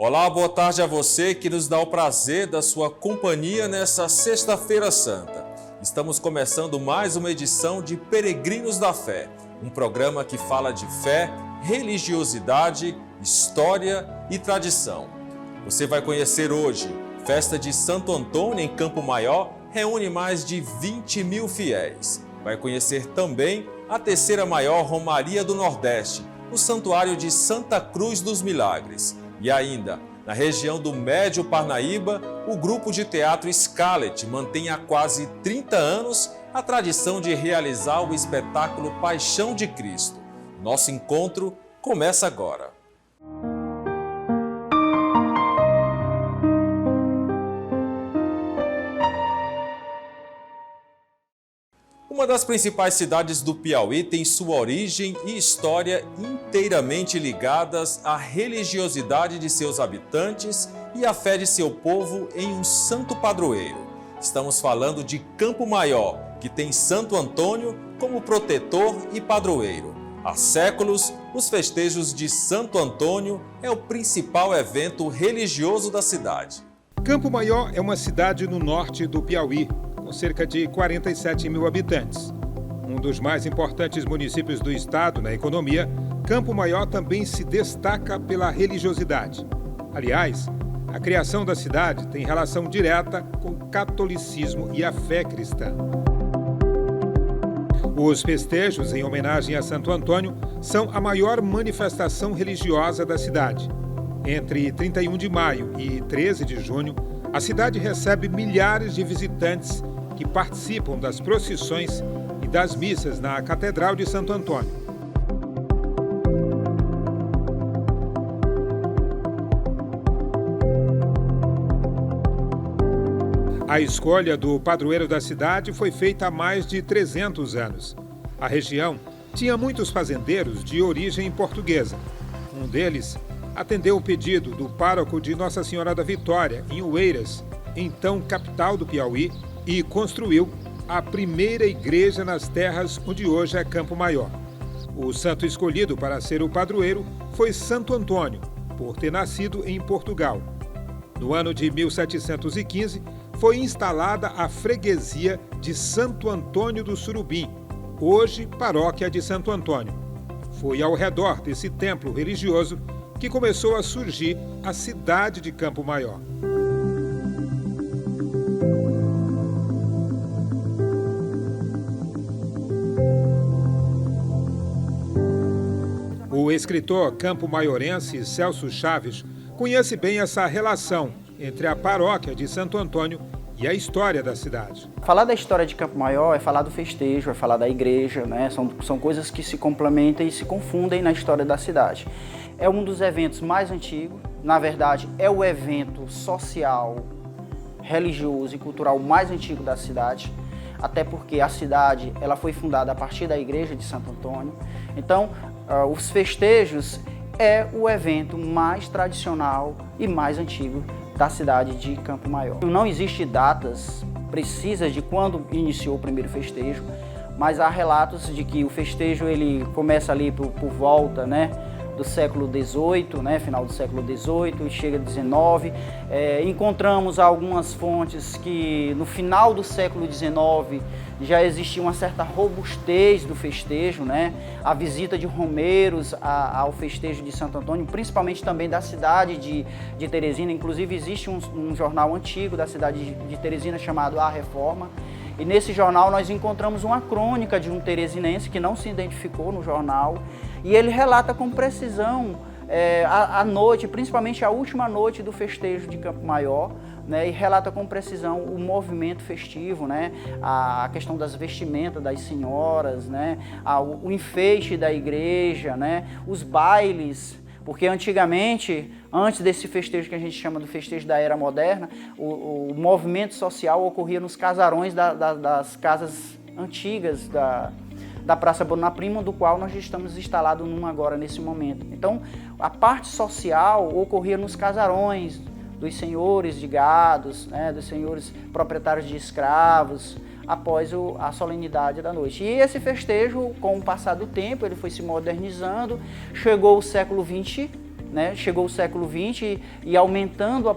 Olá, boa tarde a você que nos dá o prazer da sua companhia nessa Sexta-feira Santa. Estamos começando mais uma edição de Peregrinos da Fé, um programa que fala de fé, religiosidade, história e tradição. Você vai conhecer hoje, festa de Santo Antônio em Campo Maior, reúne mais de 20 mil fiéis. Vai conhecer também a terceira maior Romaria do Nordeste, o Santuário de Santa Cruz dos Milagres. E ainda, na região do Médio Parnaíba, o grupo de teatro Scarlet mantém há quase 30 anos a tradição de realizar o espetáculo Paixão de Cristo. Nosso encontro começa agora. Uma das principais cidades do Piauí tem sua origem e história inteiramente ligadas à religiosidade de seus habitantes e à fé de seu povo em um santo padroeiro. Estamos falando de Campo Maior, que tem Santo Antônio como protetor e padroeiro. Há séculos, os festejos de Santo Antônio é o principal evento religioso da cidade. Campo Maior é uma cidade no norte do Piauí, com cerca de 47 mil habitantes. Um dos mais importantes municípios do estado na economia, Campo Maior também se destaca pela religiosidade. Aliás, a criação da cidade tem relação direta com o catolicismo e a fé cristã. Os festejos em homenagem a Santo Antônio são a maior manifestação religiosa da cidade. Entre 31 de maio e 13 de junho, a cidade recebe milhares de visitantes que participam das procissões e das missas na Catedral de Santo Antônio. A escolha do padroeiro da cidade foi feita há mais de 300 anos. A região tinha muitos fazendeiros de origem portuguesa. Um deles atendeu o pedido do pároco de Nossa Senhora da Vitória, em Oeiras, então capital do Piauí, e construiu a primeira igreja nas terras onde hoje é Campo Maior. O santo escolhido para ser o padroeiro foi Santo Antônio, por ter nascido em Portugal. No ano de 1715, foi instalada a freguesia de Santo Antônio do Surubim, hoje paróquia de Santo Antônio. Foi ao redor desse templo religioso que começou a surgir a cidade de Campo Maior. O escritor campo-maiorense Celso Chaves conhece bem essa relação entre a paróquia de Santo Antônio e a história da cidade. Falar da história de Campo Maior é falar do festejo, é falar da igreja, né? São coisas que se complementam e se confundem na história da cidade. É um dos eventos mais antigos, na verdade é o evento social, religioso e cultural mais antigo da cidade, até porque a cidade ela foi fundada a partir da igreja de Santo Antônio. Então, os festejos é o evento mais tradicional e mais antigo da cidade de Campo Maior. Não existe datas precisas de quando iniciou o primeiro festejo, mas há relatos de que o festejo ele começa ali por volta, né, do século XVIII, né, final do século XVIII e chega a XIX. Encontramos algumas fontes que no final do século XIX já existia uma certa robustez do festejo, né? A visita de romeiros ao festejo de Santo Antônio, principalmente também da cidade de Teresina. Inclusive existe um jornal antigo da cidade de Teresina chamado A Reforma. E nesse jornal nós encontramos uma crônica de um teresinense que não se identificou no jornal. E ele relata com precisão a noite, principalmente a última noite do festejo de Campo Maior, né, e relata com precisão o movimento festivo, né, a questão das vestimentas das senhoras, né, o enfeite da igreja, né, os bailes, porque antigamente, antes desse festejo que a gente chama do festejo da era moderna, o movimento social ocorria nos casarões das casas antigas da Praça Bonaprima, do qual nós estamos instalados numa agora nesse momento. Então, a parte social ocorria nos casarões dos senhores de gados, né, dos senhores proprietários de escravos, após a solenidade da noite. E esse festejo, com o passar do tempo, ele foi se modernizando, chegou o século XX, né? Chegou o século XX e aumentando a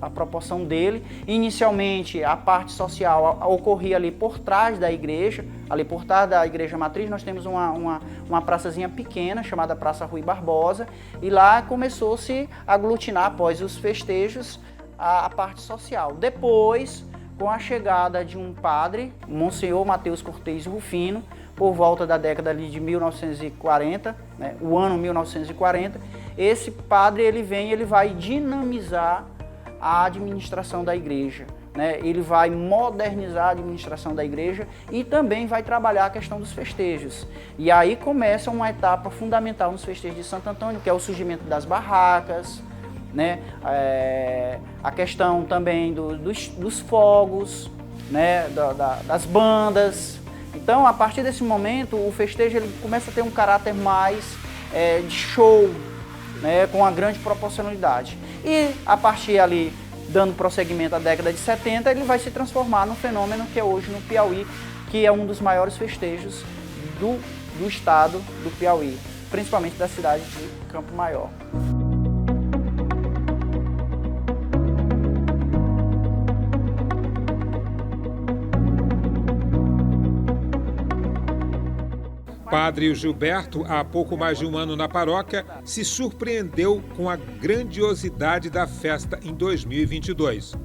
proporção dele. Inicialmente, a parte social ocorria ali por trás da igreja, ali por trás da igreja matriz. Nós temos uma praçazinha pequena chamada Praça Rui Barbosa, e lá começou-se a aglutinar após os festejos a parte social. Depois, com a chegada de um padre, Monsenhor Mateus Cortez Rufino, por volta da década de 1940, né, o ano 1940, esse padre ele vai dinamizar a administração da igreja, né? Ele vai modernizar a administração da igreja e também vai trabalhar a questão dos festejos. E aí começa uma etapa fundamental nos festejos de Santo Antônio, que é o surgimento das barracas, né? A questão também dos fogos, né? Das bandas. Então, a partir desse momento, o festejo ele começa a ter um caráter mais de show, né? Com uma grande proporcionalidade. E a partir ali, dando prosseguimento à década de 70, ele vai se transformar num fenômeno que é hoje no Piauí, que é um dos maiores festejos do estado do Piauí, principalmente da cidade de Campo Maior. Padre Gilberto, há pouco mais de um ano na paróquia, se surpreendeu com a grandiosidade da festa em 2022.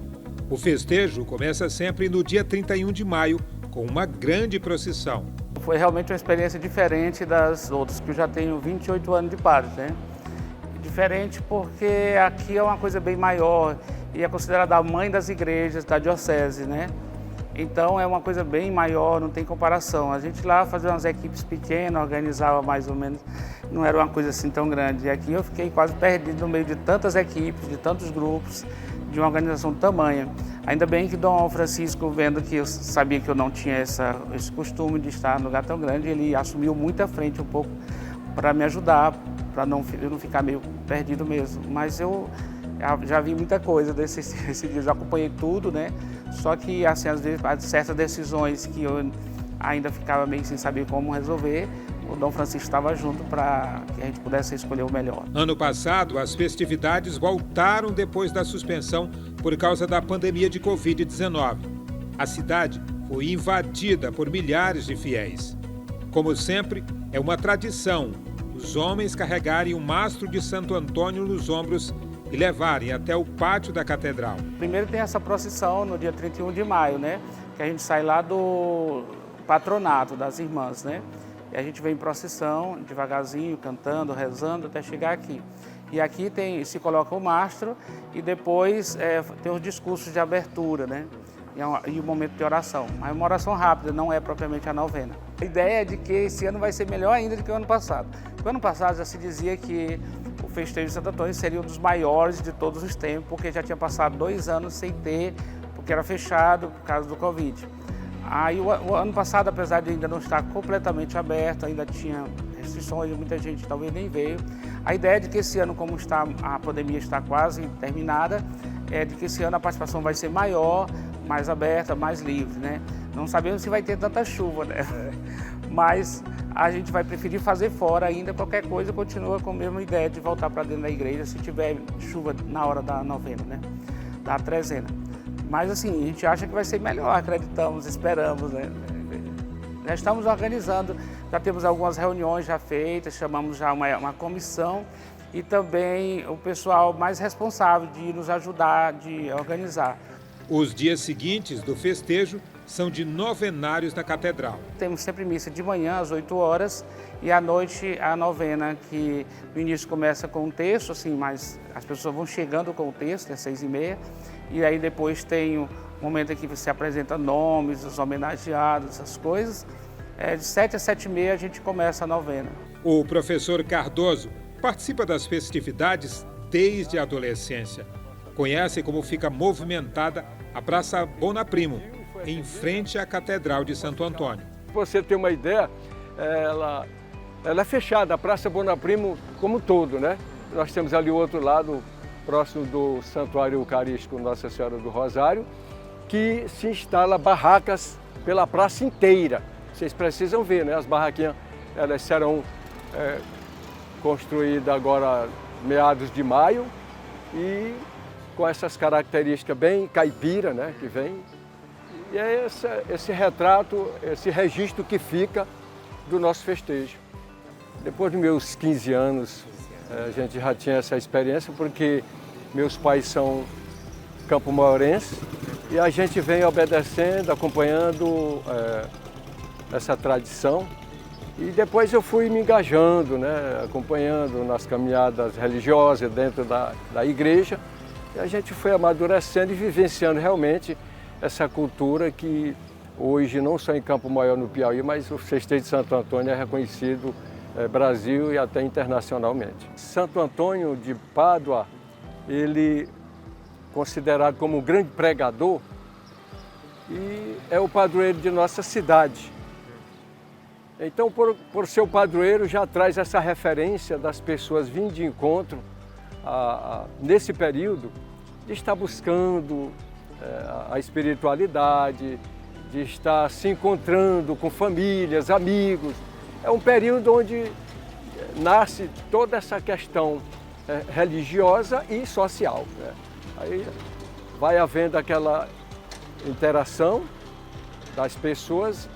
O festejo começa sempre no dia 31 de maio, com uma grande procissão. Foi realmente uma experiência diferente das outras, que eu já tenho 28 anos de padre, né? Diferente porque aqui é uma coisa bem maior e é considerada a mãe das igrejas da diocese, né? Então é uma coisa bem maior, não tem comparação. A gente lá fazia umas equipes pequenas, organizava mais ou menos, não era uma coisa assim tão grande. E aqui eu fiquei quase perdido no meio de tantas equipes, de tantos grupos, de uma organização tamanha. Ainda bem que Dom Francisco, vendo que eu sabia que eu não tinha esse costume de estar num lugar tão grande, ele assumiu muita frente um pouco para me ajudar, para eu não ficar meio perdido mesmo. Mas eu já vi muita coisa desses dias, eu acompanhei tudo, né? Só que, assim, às vezes, certas decisões que eu ainda ficava meio sem saber como resolver, o Dom Francisco estava junto para que a gente pudesse escolher o melhor. Ano passado, as festividades voltaram depois da suspensão por causa da pandemia de Covid-19. A cidade foi invadida por milhares de fiéis. Como sempre, é uma tradição os homens carregarem o mastro de Santo Antônio nos ombros e levarem até o pátio da catedral. Primeiro tem essa procissão no dia 31 de maio, né? Que a gente sai lá do patronato das irmãs, né? E a gente vem em procissão, devagarzinho, cantando, rezando, até chegar aqui. E aqui se coloca o mastro e depois tem os discursos de abertura, né? E o momento de oração. Mas é uma oração rápida, não é propriamente a novena. A ideia é de que esse ano vai ser melhor ainda do que o ano passado. O ano passado já se dizia que o festejo de Santo Antônio seria um dos maiores de todos os tempos, porque já tinha passado 2 anos sem ter, porque era fechado por causa do Covid. Aí o ano passado, apesar de ainda não estar completamente aberto, ainda tinha restrições, muita gente talvez nem veio. A ideia é de que esse ano, como a pandemia está quase terminada, é de que esse ano a participação vai ser maior, mais aberta, mais livre, né? Não sabemos se vai ter tanta chuva, né? Mas a gente vai preferir fazer fora ainda, qualquer coisa continua com a mesma ideia de voltar para dentro da igreja se tiver chuva na hora da novena, né? Da trezena. Mas assim, a gente acha que vai ser melhor, acreditamos, esperamos, né? Já estamos organizando, já temos algumas reuniões já feitas, chamamos já uma comissão e também o pessoal mais responsável de nos ajudar, de organizar. Os dias seguintes do festejo são de novenários na catedral. Temos sempre missa de manhã, às 8 horas, e à noite a novena, que no início começa com um texto, assim, mas as pessoas vão chegando com o texto, às 6h30, e aí depois tem um momento em que você apresenta nomes, os homenageados, essas coisas. De 7 às 7h30 a gente começa a novena. O professor Cardoso participa das festividades desde a adolescência. Conhece como fica movimentada a Praça Bonaprimo, em frente à Catedral de Santo Antônio. Para você ter uma ideia, ela é fechada, a Praça Bonaprimo como um todo, né? Nós temos ali o outro lado, próximo do Santuário Eucarístico Nossa Senhora do Rosário, que se instala barracas pela praça inteira. Vocês precisam ver, né? As barraquinhas, elas serão construídas agora meados de maio, e com essas características bem caipira, né, que vem. E é esse retrato, esse registro que fica do nosso festejo. Depois dos meus 15 anos, a gente já tinha essa experiência, porque meus pais são campo-maiorenses e a gente vem obedecendo, acompanhando essa tradição. E depois eu fui me engajando, né, acompanhando nas caminhadas religiosas dentro da igreja. E a gente foi amadurecendo e vivenciando realmente essa cultura que hoje, não só em Campo Maior, no Piauí, mas o festejo de Santo Antônio é reconhecido Brasil e até internacionalmente. Santo Antônio de Pádua, ele considerado como um grande pregador e é o padroeiro de nossa cidade. Então, por ser o padroeiro, já traz essa referência das pessoas vindo de encontro nesse período, de estar buscando a espiritualidade, de estar se encontrando com famílias, amigos. É um período onde nasce toda essa questão religiosa e social, né? Aí vai havendo aquela interação das pessoas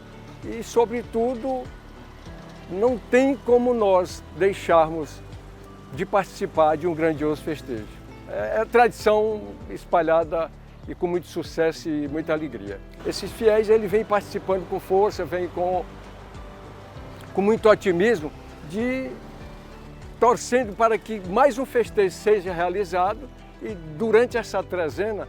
e, sobretudo, não tem como nós deixarmos de participar de um grandioso festejo. É tradição espalhada e com muito sucesso e muita alegria. Esses fiéis, ele vem participando com força, vem com muito otimismo, torcendo para que mais um festejo seja realizado e durante essa trezena,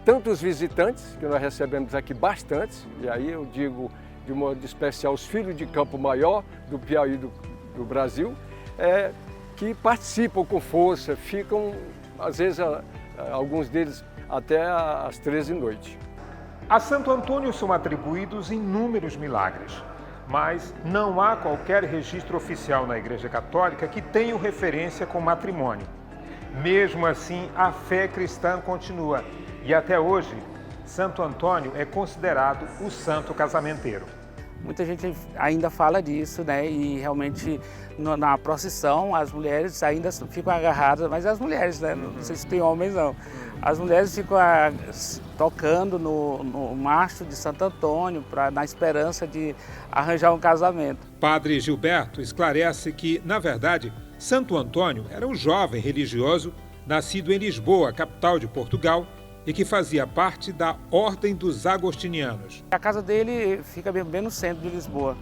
tantos visitantes, que nós recebemos aqui bastantes, e aí eu digo de modo especial os filhos de Campo Maior, do Piauí do Brasil, que participam com força, ficam, às vezes, alguns deles até às 13h. A Santo Antônio são atribuídos inúmeros milagres, mas não há qualquer registro oficial na Igreja Católica que tenha referência com matrimônio. Mesmo assim, a fé cristã continua e até hoje, Santo Antônio é considerado o santo casamenteiro. Muita gente ainda fala disso, né? E realmente na procissão as mulheres ainda ficam agarradas, mas as mulheres, né? Não sei se tem homens não. As mulheres ficam tocando no mastro de Santo Antônio na esperança de arranjar um casamento. Padre Gilberto esclarece que, na verdade, Santo Antônio era um jovem religioso nascido em Lisboa, capital de Portugal, e que fazia parte da Ordem dos Agostinianos. A casa dele fica bem no centro de Lisboa.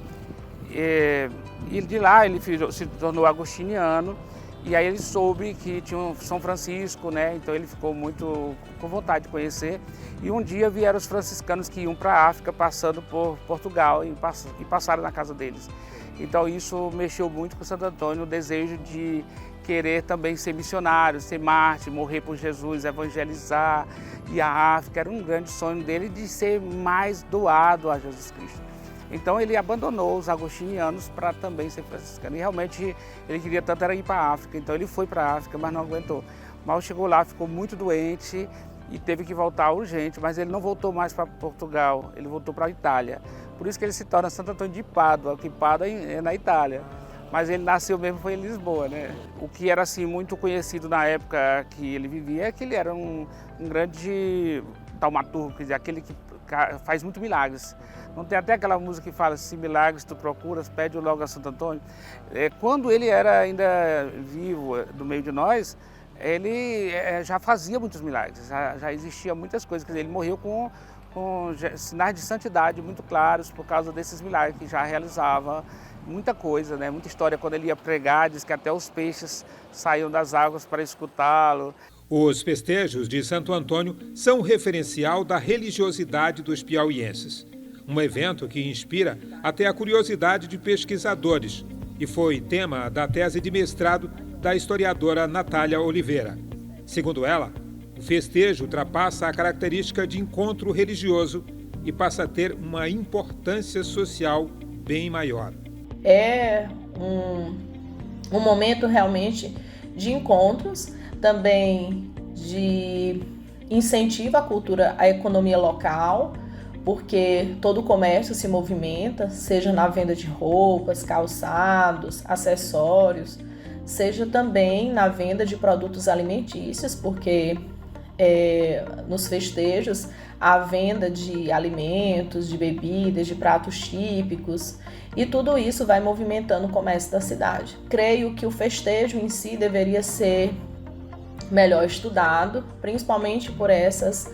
E de lá ele se tornou agostiniano, e aí ele soube que tinha um São Francisco, né? Então ele ficou muito com vontade de conhecer. E um dia vieram os franciscanos que iam para a África, passando por Portugal, e passaram na casa deles. Então isso mexeu muito com Santo Antônio, o desejo de querer também ser missionário, ser mártir, morrer por Jesus, evangelizar. E a África era um grande sonho dele de ser mais doado a Jesus Cristo. Então ele abandonou os agostinianos para também ser franciscano. E realmente ele queria tanto era ir para a África, então ele foi para a África, mas não aguentou. Mal chegou lá, ficou muito doente e teve que voltar urgente, mas ele não voltou mais para Portugal, ele voltou para a Itália. Por isso que ele se torna Santo Antônio de Pádua, que Pádua é na Itália. Mas ele nasceu mesmo foi em Lisboa, né? O que era assim muito conhecido na época que ele vivia é que ele era um grande taumaturgo, quer dizer, aquele que faz muito milagres. Não tem até aquela música que fala, se milagres tu procuras, pede logo a Santo Antônio. Quando ele era ainda vivo no meio de nós, ele já fazia muitos milagres, já existia muitas coisas. Quer dizer, ele morreu com sinais de santidade muito claros por causa desses milagres que já realizava. Muita coisa, né? Muita história. Quando ele ia pregar, diz que até os peixes saíam das águas para escutá-lo. Os festejos de Santo Antônio são um referencial da religiosidade dos piauienses. Um evento que inspira até a curiosidade de pesquisadores e foi tema da tese de mestrado da historiadora Natália Oliveira. Segundo ela, o festejo ultrapassa a característica de encontro religioso e passa a ter uma importância social bem maior. É um momento realmente de encontros, também de incentivo à cultura, à economia local, porque todo o comércio se movimenta, seja na venda de roupas, calçados, acessórios, seja também na venda de produtos alimentícios, porque nos festejos a venda de alimentos, de bebidas, de pratos típicos, e tudo isso vai movimentando o comércio da cidade. Creio que o festejo em si deveria ser melhor estudado, principalmente por essas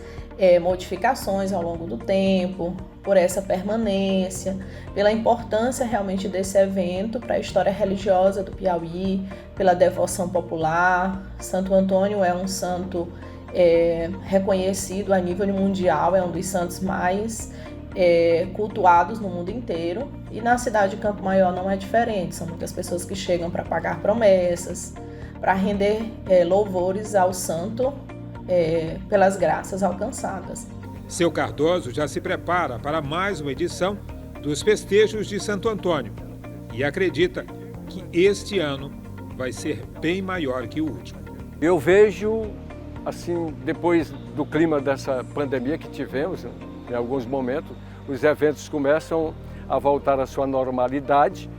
modificações ao longo do tempo, por essa permanência, pela importância realmente desse evento para a história religiosa do Piauí, pela devoção popular. Santo Antônio é um santo reconhecido a nível mundial, é um dos santos mais cultuados no mundo inteiro, e na cidade de Campo Maior não é diferente. São muitas pessoas que chegam para pagar promessas, para render louvores ao santo pelas graças alcançadas. Seu Cardoso já se prepara para mais uma edição dos festejos de Santo Antônio e acredita que este ano vai ser bem maior que o último. Eu vejo, assim, depois do clima dessa pandemia que tivemos, em alguns momentos, os eventos começam a voltar à sua normalidade,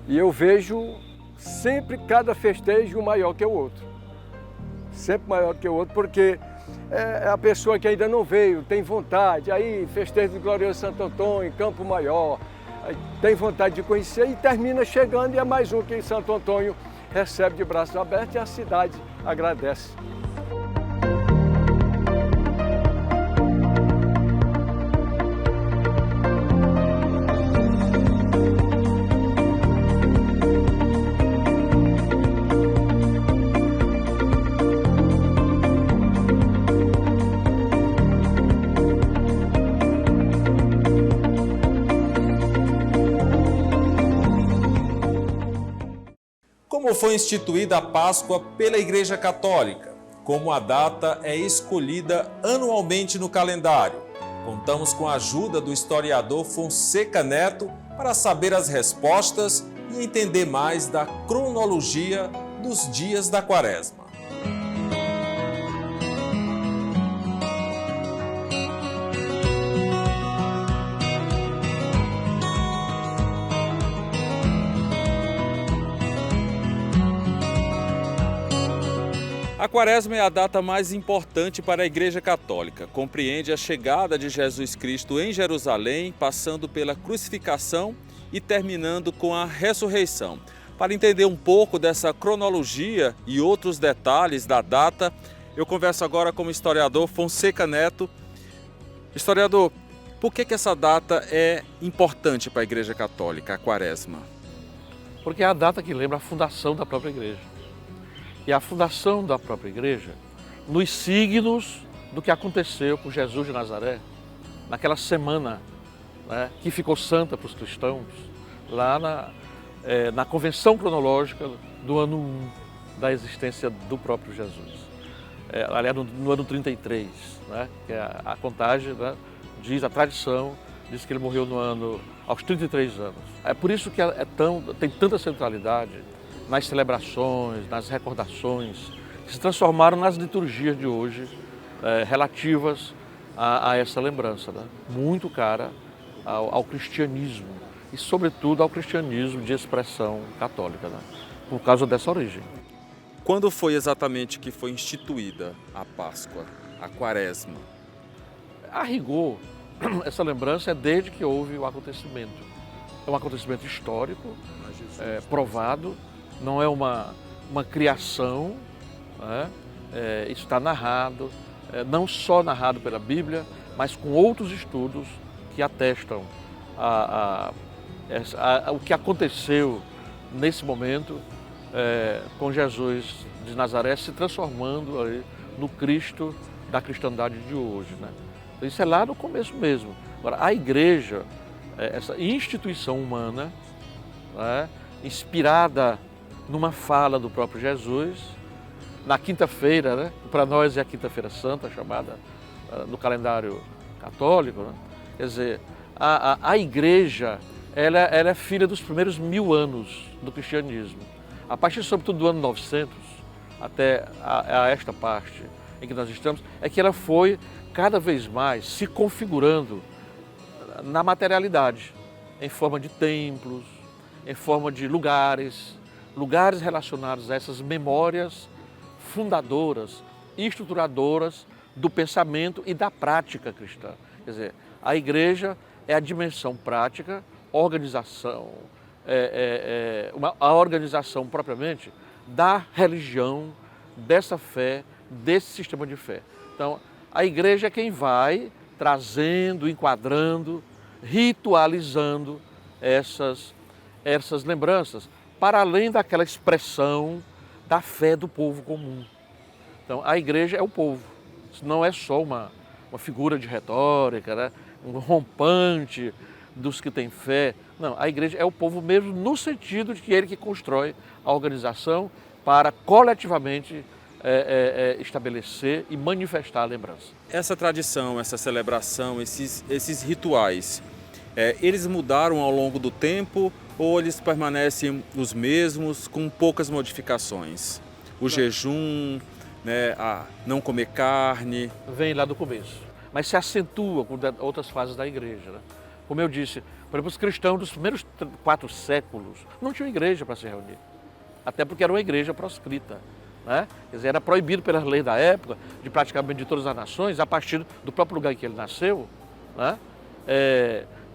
e eu vejo sempre cada festejo maior que o outro. Sempre maior que o outro, porque a pessoa que ainda não veio, tem vontade, aí festejo do Glorioso Santo Antônio, em Campo Maior, tem vontade de conhecer e termina chegando, e é mais um que Santo Antônio recebe de braços abertos e a cidade agradece. Como foi instituída a Páscoa pela Igreja Católica? Como a data é escolhida anualmente no calendário? Contamos com a ajuda do historiador Fonseca Neto para saber as respostas e entender mais da cronologia dos dias da Quaresma. A Quaresma é a data mais importante para a Igreja Católica. Compreende a chegada de Jesus Cristo em Jerusalém, passando pela crucificação e terminando com a ressurreição. Para entender um pouco dessa cronologia e outros detalhes da data, eu converso agora com o historiador Fonseca Neto. Historiador, por que essa data é importante para a Igreja Católica, a Quaresma? Porque é a data que lembra a fundação da própria Igreja. E a fundação da própria Igreja, nos signos do que aconteceu com Jesus de Nazaré, naquela semana, né, que ficou santa para os cristãos, lá na convenção cronológica do ano 1 da existência do próprio Jesus. Aliás, no ano 33, né, que é a contagem, né, diz, a tradição, diz que ele morreu aos 33 anos. É por isso que tem tanta centralidade nas celebrações, nas recordações, que se transformaram nas liturgias de hoje, relativas a essa lembrança, né? Muito cara ao cristianismo, e sobretudo ao cristianismo de expressão católica, né? Por causa dessa origem. Quando foi exatamente que foi instituída a Páscoa, a Quaresma? A rigor, essa lembrança é desde que houve o acontecimento. É um acontecimento histórico, provado, não é uma criação, né? Isso está narrado, não só narrado pela Bíblia, mas com outros estudos que atestam o que aconteceu nesse momento com Jesus de Nazaré se transformando aí no Cristo da cristandade de hoje, né? Então, isso é lá no começo mesmo. Agora, a Igreja, essa instituição humana, né, inspirada numa fala do próprio Jesus, na quinta-feira, né? Para nós é a quinta-feira santa, chamada no calendário católico, né? Quer dizer, a Igreja, ela é filha dos primeiros 1000 anos do cristianismo. A partir, sobretudo, do ano 900, até a esta parte em que nós estamos, é que ela foi cada vez mais se configurando na materialidade, em forma de templos, em forma de lugares, lugares relacionados a essas memórias fundadoras e estruturadoras do pensamento e da prática cristã. Quer dizer, a igreja é a dimensão prática, organização, a organização propriamente da religião, dessa fé, desse sistema de fé. Então, a igreja é quem vai trazendo, enquadrando, ritualizando essas lembranças, para além daquela expressão da fé do povo comum. Então, a igreja é o povo, isso não é só uma figura de retórica, né? Um rompante dos que têm fé. Não, a igreja é o povo mesmo no sentido de que ele que constrói a organização para coletivamente estabelecer e manifestar a lembrança. Essa tradição, essa celebração, esses rituais, eles mudaram ao longo do tempo ou eles permanecem os mesmos com poucas modificações? O jejum, né, a não comer carne... Vem lá do começo, mas se acentua com outras fases da igreja, né? Como eu disse, por exemplo, os cristãos dos primeiros 4 séculos não tinham igreja para se reunir, até porque era uma igreja proscrita, né? Quer dizer, era proibido pelas leis da época, de praticamente de todas as nações, a partir do próprio lugar em que ele nasceu, né?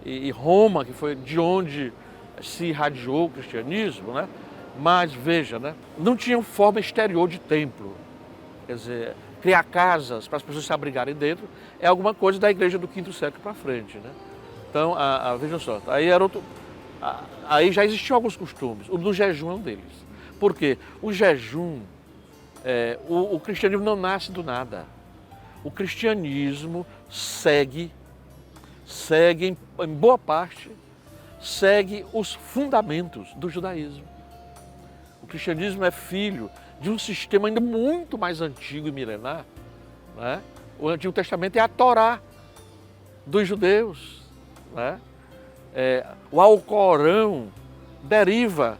E Roma, que foi de onde se irradiou o cristianismo, né? Mas veja, né? Não tinham forma exterior de templo, quer dizer, criar casas para as pessoas se abrigarem dentro é alguma coisa da igreja do 5º século para frente, né? Então, vejam só, aí já existiam alguns costumes, o do jejum é um deles. Por quê? O jejum, o cristianismo não nasce do nada. O cristianismo segue em boa parte, segue os fundamentos do judaísmo. O cristianismo é filho de um sistema ainda muito mais antigo e milenar, né? O Antigo Testamento é a Torá dos judeus, né? O Alcorão deriva,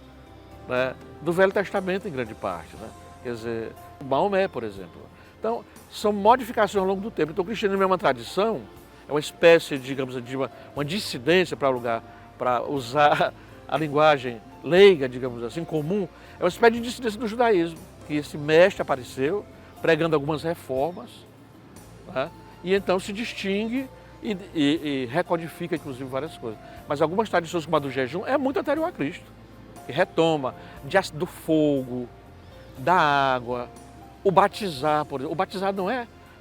né, do Velho Testamento em grande parte, né? Quer dizer, Maomé, por exemplo. Então, são modificações ao longo do tempo. Então, o cristianismo é uma tradição, é uma espécie, digamos, de uma dissidência para usar a linguagem leiga, digamos assim, comum, é uma espécie de dissidência do judaísmo, que esse mestre apareceu pregando algumas reformas, né? E então se distingue e recodifica, inclusive, várias coisas. Mas algumas tradições, como a do jejum, é muito anterior a Cristo, que retoma do fogo, da água, o batizar, por exemplo. O batizar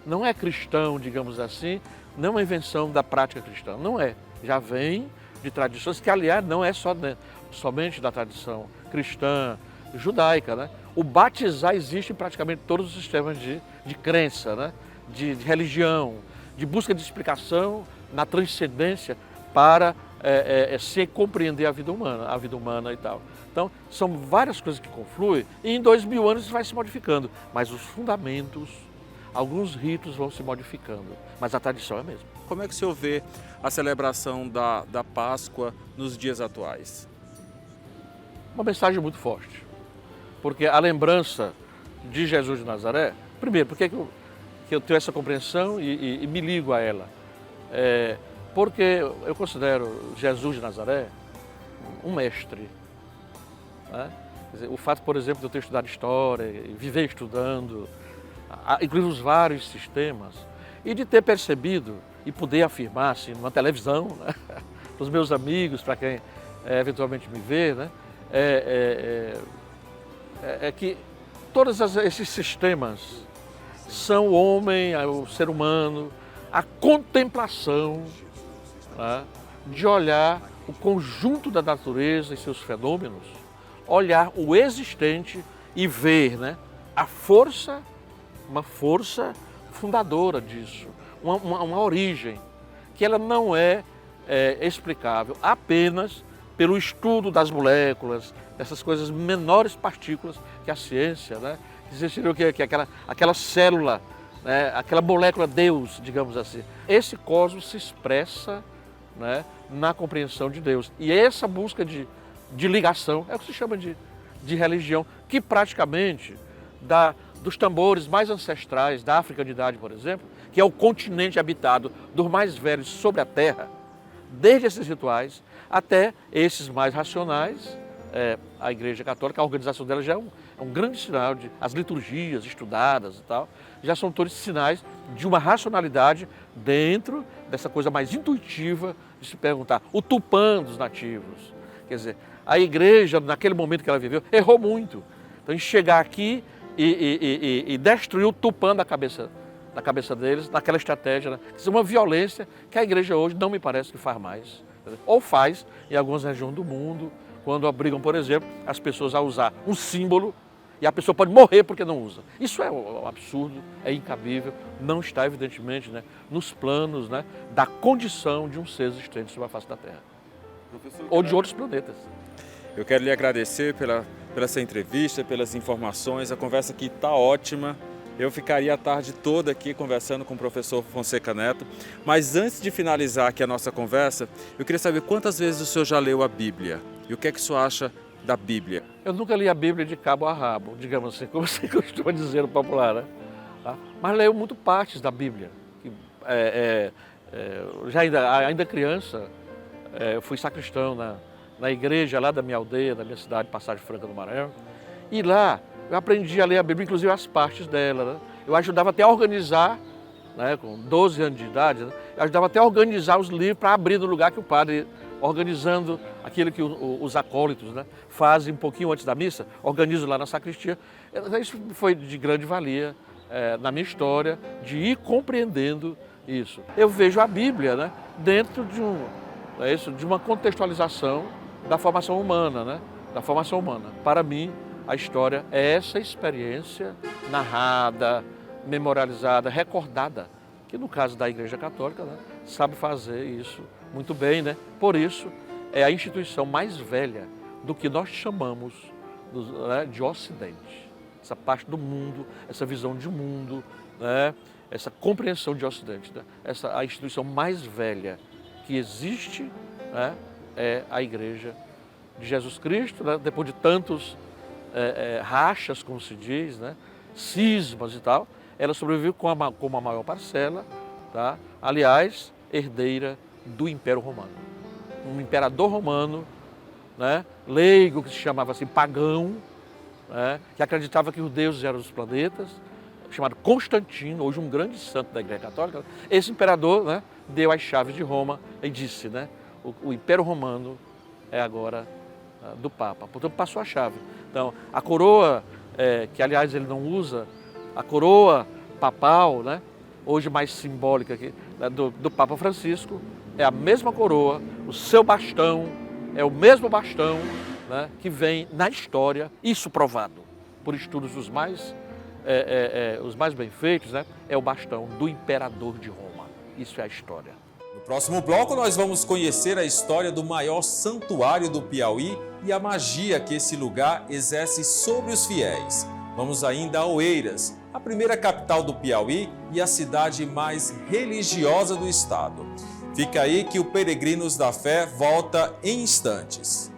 não é cristão, digamos assim, não é uma invenção da prática cristã, não é. Já vem de tradições que, aliás, não é somente da tradição cristã, judaica, né? O batizar existe em praticamente todos os sistemas de crença, né? De religião, de busca de explicação na transcendência para se compreender a vida humana e tal. Então, são várias coisas que confluem e em 2000 anos isso vai se modificando, mas os fundamentos, alguns ritos vão se modificando, mas a tradição é a mesma. Como é que o senhor vê a celebração da Páscoa nos dias atuais? Uma mensagem muito forte, porque a lembrança de Jesus de Nazaré, primeiro, por que eu tenho essa compreensão e me ligo a ela? Porque eu considero Jesus de Nazaré um mestre, né? Quer dizer, o fato, por exemplo, de eu ter estudado história, viver estudando, inclusive os vários sistemas, e de ter percebido e poder afirmar assim, numa televisão, né? Para os meus amigos, para quem eventualmente me vê, né? Que todos esses sistemas são o homem, o ser humano, a contemplação, né, de olhar o conjunto da natureza e seus fenômenos, olhar o existente e ver, né, uma força fundadora disso, uma origem, que ela não é explicável apenas pelo estudo das moléculas, dessas coisas menores partículas que a ciência, né? Seria o que aquela célula, né? Aquela molécula Deus, digamos assim. Esse cosmos se expressa, né, na compreensão de Deus. E essa busca de ligação é o que se chama de religião, que praticamente dos tambores mais ancestrais da africanidade, por exemplo, que é o continente habitado dos mais velhos sobre a Terra, desde esses rituais até esses mais racionais, a Igreja Católica, a organização dela já é um grande sinal, as liturgias estudadas e tal, já são todos sinais de uma racionalidade dentro dessa coisa mais intuitiva de se perguntar, o Tupã dos nativos. Quer dizer, a Igreja, naquele momento que ela viveu, errou muito. Então, em chegar aqui e destruir o Tupã da cabeça deles, naquela estratégia, né? Isso é uma violência que a Igreja hoje não me parece que faz mais. Ou faz em algumas regiões do mundo, quando obrigam, por exemplo, as pessoas a usar um símbolo e a pessoa pode morrer porque não usa. Isso é um absurdo, é incabível, não está, evidentemente, né, nos planos, né, da condição de um ser existente sobre a face da Terra. Ou de outros planetas. Eu quero lhe agradecer pela essa entrevista, pelas informações. A conversa aqui está ótima. Eu ficaria a tarde toda aqui conversando com o professor Fonseca Neto. Mas antes de finalizar aqui a nossa conversa, eu queria saber quantas vezes o senhor já leu a Bíblia? E o que é que o senhor acha da Bíblia? Eu nunca li a Bíblia de cabo a rabo, digamos assim, como você costuma dizer no popular, né? Mas leio muito partes da Bíblia. Ainda criança, eu fui sacristão na igreja lá da minha aldeia, da minha cidade, Passagem Franca do Maranhão. E lá eu aprendi a ler a Bíblia, inclusive as partes dela. Né? Eu ajudava até a organizar, né, com 12 anos de idade, né? Eu ajudava até a organizar os livros para abrir no lugar que o padre, organizando aquilo que os acólitos, né, fazem um pouquinho antes da missa, organizam lá na sacristia. Isso foi de grande valia na minha história, de ir compreendendo isso. Eu vejo a Bíblia, né, dentro de uma contextualização da formação humana, né, da formação humana. Para mim, a história é essa experiência narrada, memorializada, recordada, que no caso da Igreja Católica, né, sabe fazer isso muito bem, né? Por isso é a instituição mais velha do que nós chamamos né, de Ocidente. Essa parte do mundo, essa visão de mundo, né, essa compreensão de Ocidente. Né? A instituição mais velha que existe, né, é a Igreja de Jesus Cristo, né? Depois de tantos rachas, como se diz, né? Cismas e tal, ela sobreviveu com uma maior parcela, tá? Aliás, herdeira do Império Romano. Um imperador romano, né? Leigo, que se chamava assim pagão, né? Que acreditava que os deuses eram os planetas, chamado Constantino, hoje um grande santo da Igreja Católica. Esse imperador, né, deu as chaves de Roma e disse, né, o Império Romano é agora do Papa. Portanto, passou a chave. Então, a coroa, que aliás ele não usa, a coroa papal, né, hoje mais simbólica aqui, né, do Papa Francisco, é a mesma coroa, o seu bastão é o mesmo bastão, né, que vem na história, isso provado por estudos os mais bem feitos, né, é o bastão do imperador de Roma. Isso é a história. No próximo bloco nós vamos conhecer a história do maior santuário do Piauí e a magia que esse lugar exerce sobre os fiéis. Vamos ainda a Oeiras, a primeira capital do Piauí e a cidade mais religiosa do estado. Fica aí que o Peregrinos da Fé volta em instantes.